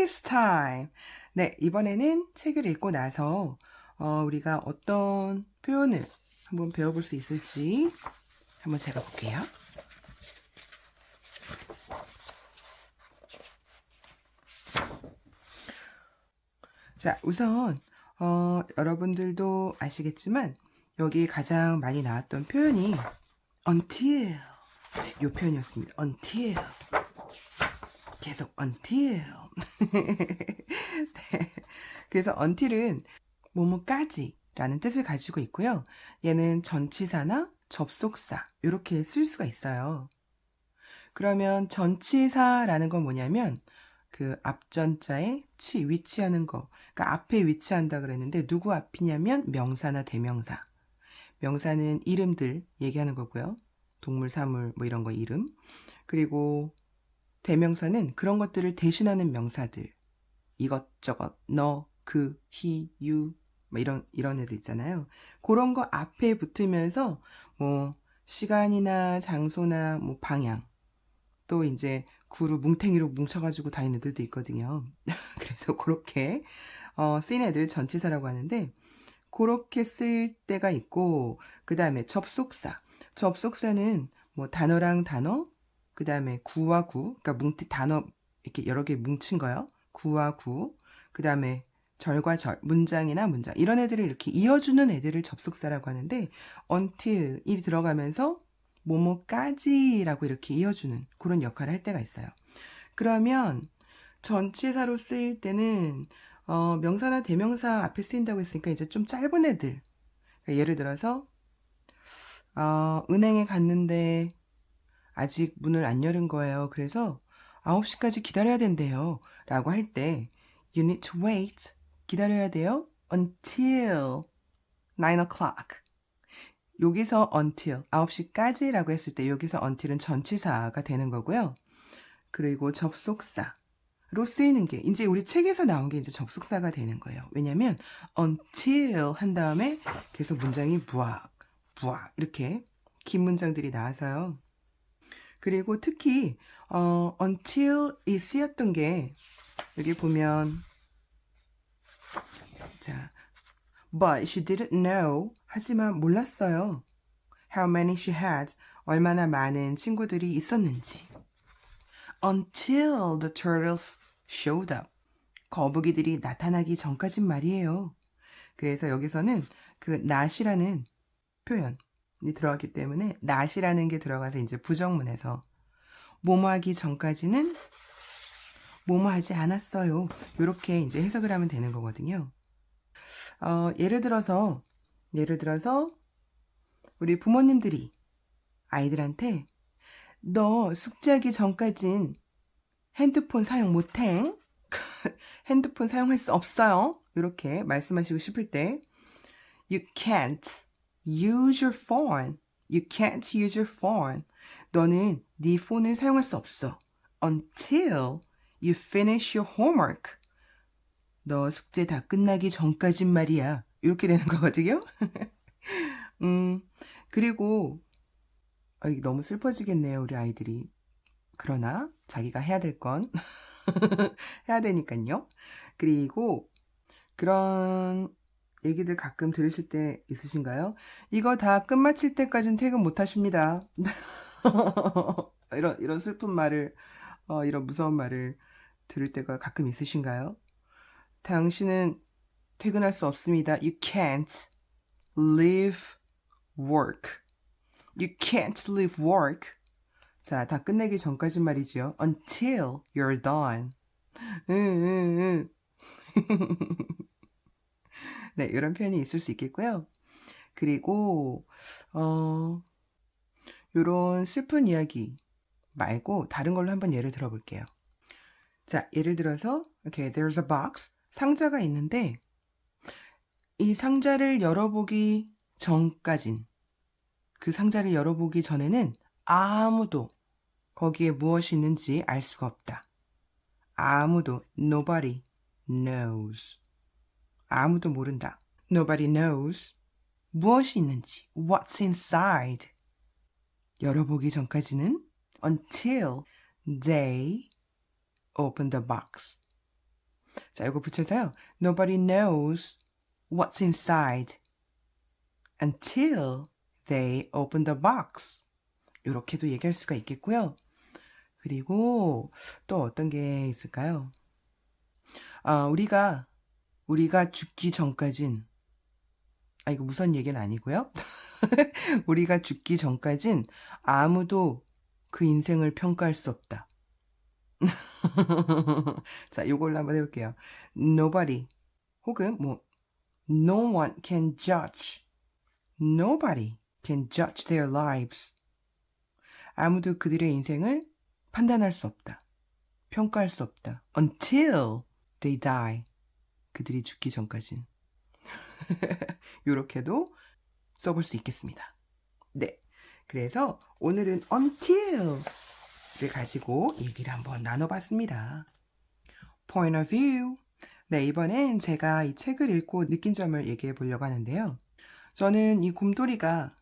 quiz time. 네, 이번에는 책을 읽고 나서 우리가 어떤 표현을 한번 배워볼 수 있을지 한번 제가 볼게요. 자, 우선 여러분들도 아시겠지만 여기 가장 많이 나왔던 표현이 until 이 표현이었습니다. until 계속 until 네. 그래서 until은 뭐뭐까지 라는 뜻을 가지고 있고요. 얘는 전치사나 접속사 이렇게 쓸 수가 있어요. 그러면 전치사라는 건 뭐냐면 그 앞전자에 위치하는 거, 그러니까 앞에 위치한다 그랬는데 누구 앞이냐면 명사나 대명사. 명사는 이름들 얘기하는 거고요. 동물, 사물 뭐 이런 거 이름. 그리고 대명사는 그런 것들을 대신하는 명사들. 이것저것, 너, 그, 히, 유, 뭐 이런 애들 있잖아요. 그런 거 앞에 붙으면서 뭐 시간이나 장소나 뭐 방향, 또 이제 구루 뭉탱이로 뭉쳐가지고 다니는 애들도 있거든요. 그래서 그렇게 쓰인 애들 전치사라고 하는데 그렇게 쓸 때가 있고, 그 다음에 접속사. 접속사는 뭐 단어랑 단어, 그 다음에 구와 구, 그러니까 단어 이렇게 여러 개 뭉친 거요. 구와 구, 그 다음에 절과 절, 문장이나 문장 이런 애들을 이렇게 이어주는 애들을 접속사라고 하는데 until이 들어가면서 뭐뭐까지라고 이렇게 이어주는 그런 역할을 할 때가 있어요. 그러면 전치사로 쓰일 때는 명사나 대명사 앞에 쓰인다고 했으니까 이제 좀 짧은 애들. 그러니까 예를 들어서 은행에 갔는데 아직 문을 안 열은 거예요. 그래서 9시까지 기다려야 된대요. 라고 할 때 You need to wait. 기다려야 돼요. Until 9 o'clock. 여기서 until 9시까지 라고 했을 때 여기서 until은 전치사가 되는 거고요. 그리고 접속사로 쓰이는 게 이제 우리 책에서 나온 게 이제 접속사가 되는 거예요. 왜냐면 until 한 다음에 계속 문장이 부악 이렇게 긴 문장들이 나와서요. 그리고 특히 until이 쓰였던 게 여기 보면 자, but she didn't know 하지만 몰랐어요. how many she had 얼마나 많은 친구들이 있었는지. until the turtles showed up. 거북이들이 나타나기 전까진 말이에요. 그래서 여기서는 그 not이라는 표현이 들어갔기 때문에 not이라는 게 들어가서 이제 부정문에서 뭐뭐 하기 전까지는 뭐뭐 하지 않았어요. 이렇게 이제 해석을 하면 되는 거거든요. 예를 들어서 우리 부모님들이 아이들한테 너 숙제하기 전까진 핸드폰 사용 못해. 핸드폰 사용할 수 없어요. 이렇게 말씀하시고 싶을 때 You can't use your phone. You can't use your phone. 너는 네 폰을 사용할 수 없어. Until you finish your homework. 너 숙제 다 끝나기 전까진 말이야. 이렇게 되는 거거든요. 그리고 이게 너무 슬퍼지겠네요, 우리 아이들이. 그러나 자기가 해야 될 건 해야 되니까요. 그리고 그런 얘기들 가끔 들으실 때 있으신가요? 이거 다 끝마칠 때까지는 퇴근 못 하십니다. 이런 슬픈 말을, 이런 무서운 말을 들을 때가 가끔 있으신가요? 당신은 퇴근할 수 없습니다. You can't leave work. You can't leave work. 자, 다 끝내기 전까지 말이죠. Until you're done. 네, 이런 표현이 있을 수 있겠고요. 그리고 이런 슬픈 이야기 말고 다른 걸로 한번 예를 들어볼게요. 자, 예를 들어서 okay, there's a box. 상자가 있는데 이 상자를 열어보기 전까진 그 상자를 열어보기 전에는 아무도 거기에 무엇이 있는지 알 수가 없다. 아무도 nobody knows. 아무도 모른다. Nobody knows. 무엇이 있는지 what's inside. 열어보기 전까지는 until they open the box. 자, 이거 붙여서요. Nobody knows what's inside until they open the box. 이렇게도 얘기할 수가 있겠고요. 그리고 또 어떤 게 있을까요? 우리가 죽기 전까진, 이거 무슨 얘기는 아니고요. 우리가 죽기 전까진 아무도 그 인생을 평가할 수 없다. 자, 요걸로 한번 해볼게요. Nobody 혹은 No one can judge. Nobody can judge their lives. 아무도 그들의 인생을 판단할 수 없다. 평가할 수 없다. Until they die. 그들이 죽기 전까진. 요렇게도 써볼 수 있겠습니다. 네. 그래서 오늘은 until를 가지고 얘기를 한번 나눠봤습니다. Point of view. 네, 이번엔 제가 이 책을 읽고 느낀 점을 얘기해 보려고 하는데요. 저는 이 곰돌이가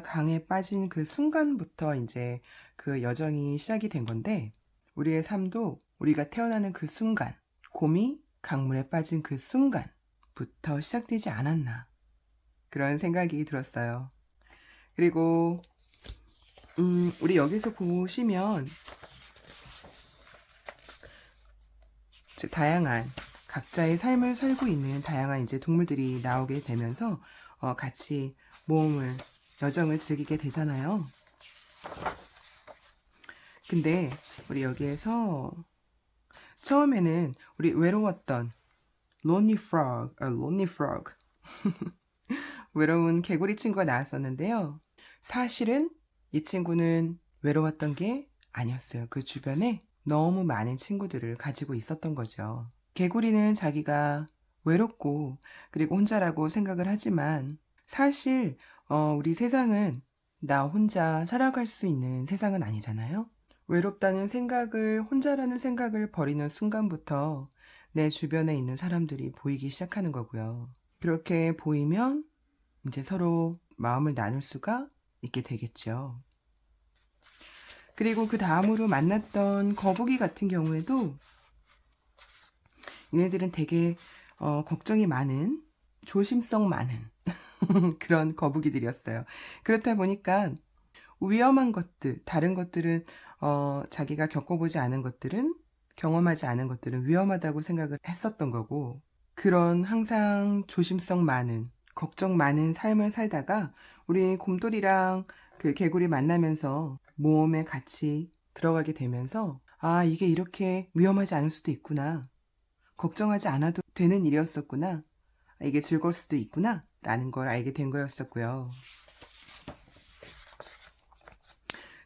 강에 빠진 그 순간부터 이제 그 여정이 시작이 된 건데, 우리의 삶도 우리가 태어나는 그 순간, 곰이 강물에 빠진 그 순간부터 시작되지 않았나, 그런 생각이 들었어요. 그리고 우리 여기서 보시면 다양한 각자의 삶을 살고 있는 다양한 이제 동물들이 나오게 되면서 같이 여정을 즐기게 되잖아요. 근데 우리 여기에서 처음에는 우리 외로웠던 lonely frog 외로운 개구리 친구가 나왔었는데요. 사실은 이 친구는 외로웠던 게 아니었어요. 그 주변에 너무 많은 친구들을 가지고 있었던 거죠. 개구리는 자기가 외롭고 그리고 혼자라고 생각을 하지만, 사실 우리 세상은 나 혼자 살아갈 수 있는 세상은 아니잖아요. 외롭다는 생각을, 혼자라는 생각을 버리는 순간부터 내 주변에 있는 사람들이 보이기 시작하는 거고요. 그렇게 보이면 이제 서로 마음을 나눌 수가 있게 되겠죠. 그리고 그 다음으로 만났던 거북이 같은 경우에도 얘네들은 되게 걱정이 많은, 조심성 많은 그런 거북이들이었어요. 그렇다 보니까 위험한 것들, 다른 것들은 자기가 겪어보지 않은 것들은, 경험하지 않은 것들은 위험하다고 생각을 했었던 거고, 그런 항상 조심성 많은, 걱정 많은 삶을 살다가 우리 곰돌이랑 그 개구리 만나면서 모험에 같이 들어가게 되면서, 이게 이렇게 위험하지 않을 수도 있구나, 걱정하지 않아도 되는 일이었었구나, 이게 즐거울 수도 있구나 라는 걸 알게 된 거였었고요.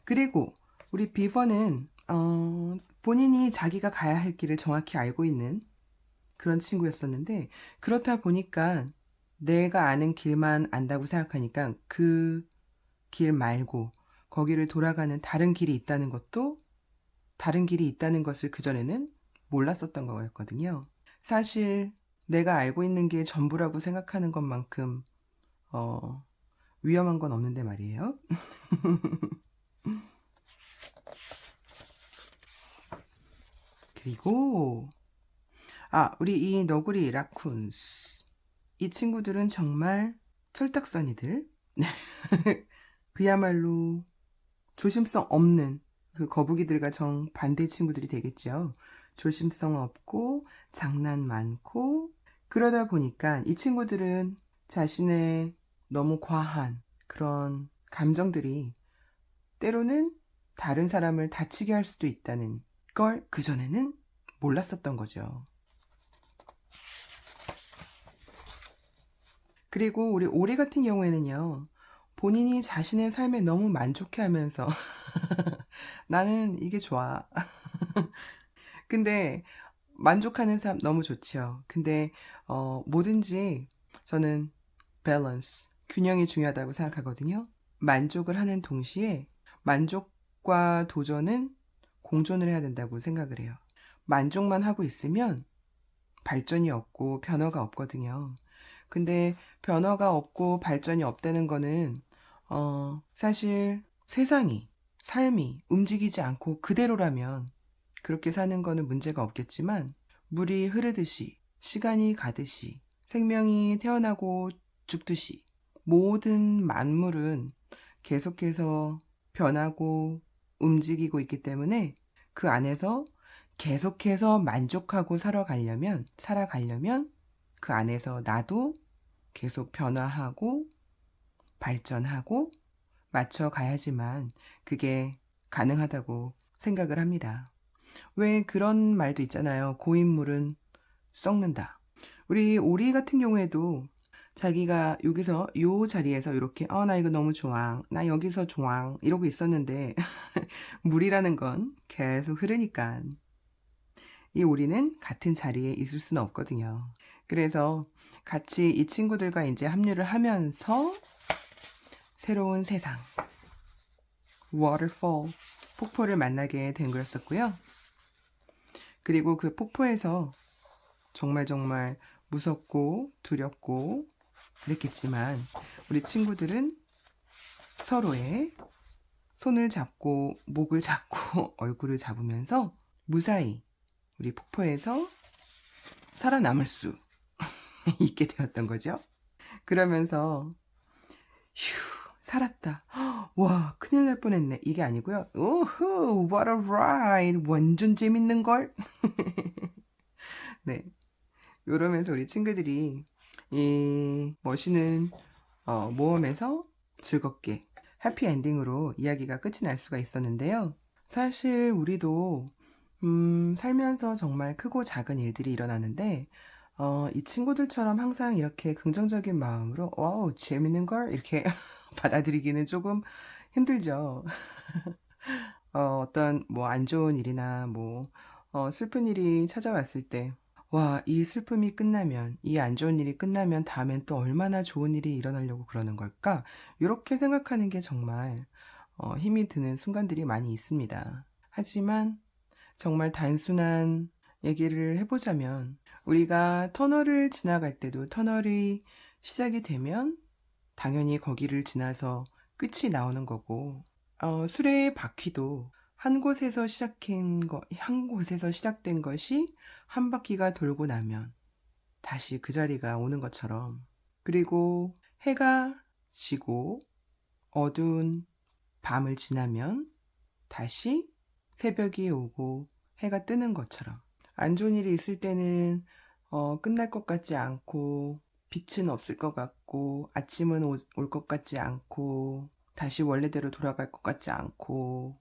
그리고 우리 비버는 본인이 자기가 가야 할 길을 정확히 알고 있는 그런 친구였었는데, 그렇다 보니까 내가 아는 길만 안다고 생각하니까 그 길 말고 거기를 돌아가는 다른 길이 있다는 것을 그전에는 몰랐었던 거였거든요. 사실 내가 알고 있는 게 전부라고 생각하는 것만큼 위험한 건 없는데 말이에요. 그리고 우리 이 너구리 라쿤스, 이 친구들은 정말 철딱서니들. 그야말로 조심성 없는 그 거북이들과 정반대 친구들이 되겠죠. 조심성 없고 장난 많고, 그러다 보니까 이 친구들은 자신의 너무 과한 그런 감정들이 때로는 다른 사람을 다치게 할 수도 있다는 걸 그전에는 몰랐었던 거죠. 그리고 우리 오리 같은 경우에는요, 본인이 자신의 삶에 너무 만족해하면서 나는 이게 좋아. 근데 만족하는 삶 너무 좋죠. 근데 뭐든지 저는 밸런스, 균형이 중요하다고 생각하거든요. 만족을 하는 동시에 만족과 도전은 공존을 해야 된다고 생각을 해요. 만족만 하고 있으면 발전이 없고 변화가 없거든요. 근데 변화가 없고 발전이 없다는 거는 사실 삶이 움직이지 않고 그대로라면 그렇게 사는 거는 문제가 없겠지만, 물이 흐르듯이, 시간이 가듯이, 생명이 태어나고 죽듯이 모든 만물은 계속해서 변하고 움직이고 있기 때문에 그 안에서 계속해서 만족하고 살아가려면 그 안에서 나도 계속 변화하고 발전하고 맞춰가야지만 그게 가능하다고 생각을 합니다. 왜 그런 말도 있잖아요. 고인물은 썩는다. 우리 오리 같은 경우에도 자기가 여기서 요 자리에서 이렇게 나 이거 너무 좋아. 나 여기서 좋아. 이러고 있었는데 물이라는 건 계속 흐르니까 이 오리는 같은 자리에 있을 수는 없거든요. 그래서 같이 이 친구들과 이제 합류를 하면서 새로운 세상, waterfall, 폭포를 만나게 된 거였었고요. 그리고 그 폭포에서 정말 무섭고 두렵고 그랬겠지만 우리 친구들은 서로의 손을 잡고 목을 잡고 얼굴을 잡으면서 무사히 우리 폭포에서 살아남을 수 있게 되었던 거죠. 그러면서 휴, 살았다. 와, 큰일 날 뻔했네. 이게 아니고요. 오호, what a ride. 완전 재밌는걸? 네. 이러면서 우리 친구들이 이 멋있는 모험에서 즐겁게 해피엔딩으로 이야기가 끝이 날 수가 있었는데요. 사실 우리도 살면서 정말 크고 작은 일들이 일어나는데 이 친구들처럼 항상 이렇게 긍정적인 마음으로 와우 재밌는걸 이렇게 받아들이기는 조금 힘들죠. 어떤 뭐 안 좋은 일이나 뭐 슬픈 일이 찾아왔을 때 와, 이 슬픔이 끝나면, 이 안 좋은 일이 끝나면 다음엔 또 얼마나 좋은 일이 일어나려고 그러는 걸까? 이렇게 생각하는 게 정말 힘이 드는 순간들이 많이 있습니다. 하지만 정말 단순한 얘기를 해보자면 우리가 터널을 지나갈 때도 터널이 시작이 되면 당연히 거기를 지나서 끝이 나오는 거고 수레의 바퀴도 한 곳에서 시작된 것이 한 바퀴가 돌고 나면 다시 그 자리가 오는 것처럼 그리고 해가 지고 어두운 밤을 지나면 다시 새벽이 오고 해가 뜨는 것처럼 안 좋은 일이 있을 때는 끝날 것 같지 않고 빛은 없을 것 같고 아침은 올 것 같지 않고 다시 원래대로 돌아갈 것 같지 않고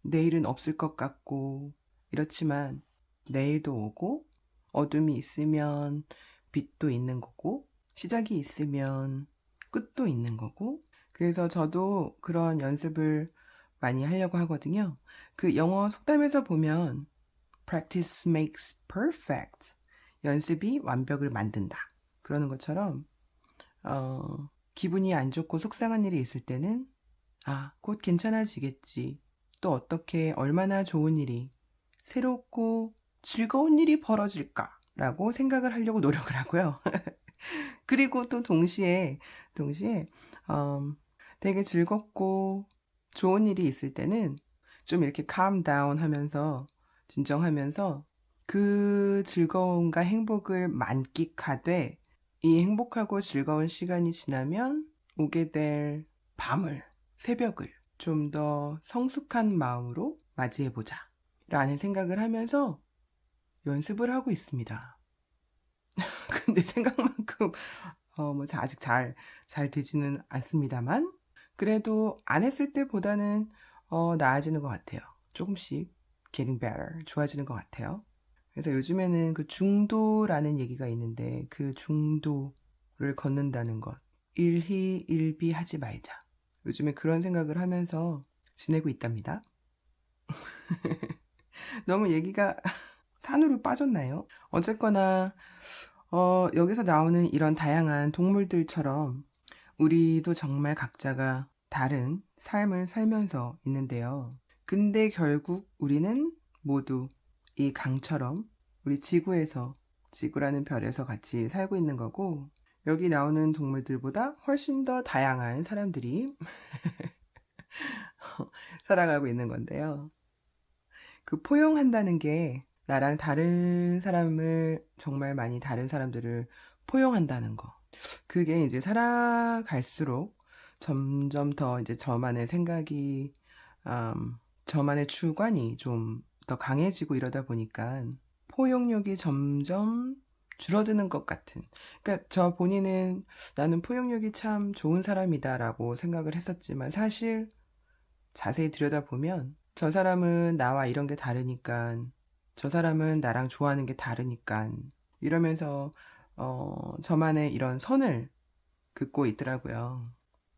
내일은 없을 것 같고 이렇지만 내일도 오고 어둠이 있으면 빛도 있는 거고 시작이 있으면 끝도 있는 거고 그래서 저도 그런 연습을 많이 하려고 하거든요. 그 영어 속담에서 보면 practice makes perfect. 연습이 완벽을 만든다. 그러는 것처럼 기분이 안 좋고 속상한 일이 있을 때는 곧 괜찮아지겠지. 또 어떻게 얼마나 좋은 일이 새롭고 즐거운 일이 벌어질까라고 생각을 하려고 노력을 하고요. 그리고 또 동시에 되게 즐겁고 좋은 일이 있을 때는 좀 이렇게 calm down 하면서 진정하면서 그 즐거움과 행복을 만끽하되 이 행복하고 즐거운 시간이 지나면 오게 될 새벽을 좀 더 성숙한 마음으로 맞이해보자 라는 생각을 하면서 연습을 하고 있습니다. 근데 생각만큼 아직 잘 되지는 않습니다만 그래도 안 했을 때보다는 나아지는 것 같아요. 조금씩 getting better, 좋아지는 것 같아요. 그래서 요즘에는 그 중도라는 얘기가 있는데 그 중도를 걷는다는 것, 일희일비하지 말자. 요즘에 그런 생각을 하면서 지내고 있답니다. 너무 얘기가 산으로 빠졌나요? 어쨌거나 여기서 나오는 이런 다양한 동물들처럼 우리도 정말 각자가 다른 삶을 살면서 있는데요. 근데 결국 우리는 모두 이 강처럼 우리 지구라는 별에서 같이 살고 있는 거고 여기 나오는 동물들보다 훨씬 더 다양한 사람들이 살아가고 있는 건데요. 그 포용한다는 게 나랑 다른 사람을 정말 많이 다른 사람들을 포용한다는 거. 그게 이제 살아갈수록 점점 더 이제 저만의 생각이 저만의 주관이 좀 더 강해지고 이러다 보니까 포용력이 점점 줄어드는 것 같은. 그러니까 저 본인은 나는 포용력이 참 좋은 사람이다라고 생각을 했었지만 사실 자세히 들여다보면 저 사람은 나와 이런 게 다르니까 저 사람은 나랑 좋아하는 게 다르니까 이러면서 저만의 이런 선을 긋고 있더라고요.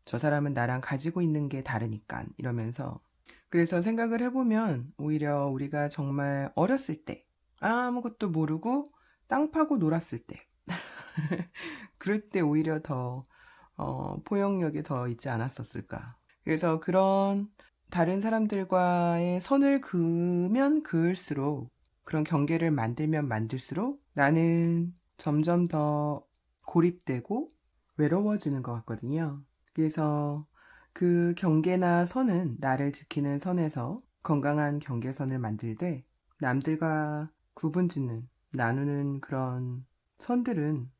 저 사람은 나랑 가지고 있는 게 다르니까 이러면서 그래서 생각을 해보면 오히려 우리가 정말 어렸을 때 아무것도 모르고 땅 파고 놀았을 때 그럴 때 오히려 더 포용력이 더 있지 않았었을까. 그래서 그런 다른 사람들과의 선을 그으면 그을수록 그런 경계를 만들면 만들수록 나는 점점 더 고립되고 외로워지는 것 같거든요. 그래서 그 경계나 선은 나를 지키는 선에서 건강한 경계선을 만들되 남들과 구분짓는 나누는 그런 선들은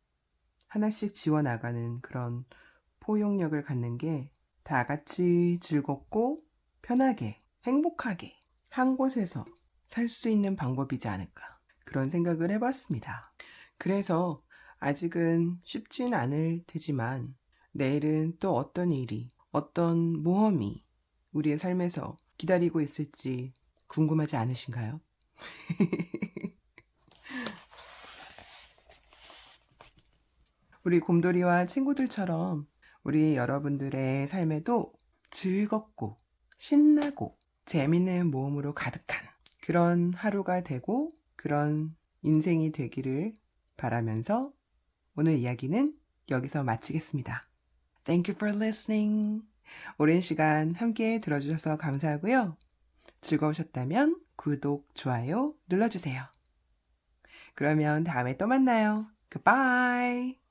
하나씩 지워나가는 그런 포용력을 갖는 게 다 같이 즐겁고 편하게 행복하게 한 곳에서 살 수 있는 방법이지 않을까 그런 생각을 해봤습니다. 그래서 아직은 쉽진 않을 테지만 내일은 또 어떤 일이 어떤 모험이 우리의 삶에서 기다리고 있을지 궁금하지 않으신가요? 우리 곰돌이와 친구들처럼 우리 여러분들의 삶에도 즐겁고 신나고 재밌는 모험으로 가득한 그런 하루가 되고 그런 인생이 되기를 바라면서 오늘 이야기는 여기서 마치겠습니다. Thank you for listening. 오랜 시간 함께 들어주셔서 감사하고요. 즐거우셨다면 구독, 좋아요 눌러주세요. 그러면 다음에 또 만나요. Goodbye.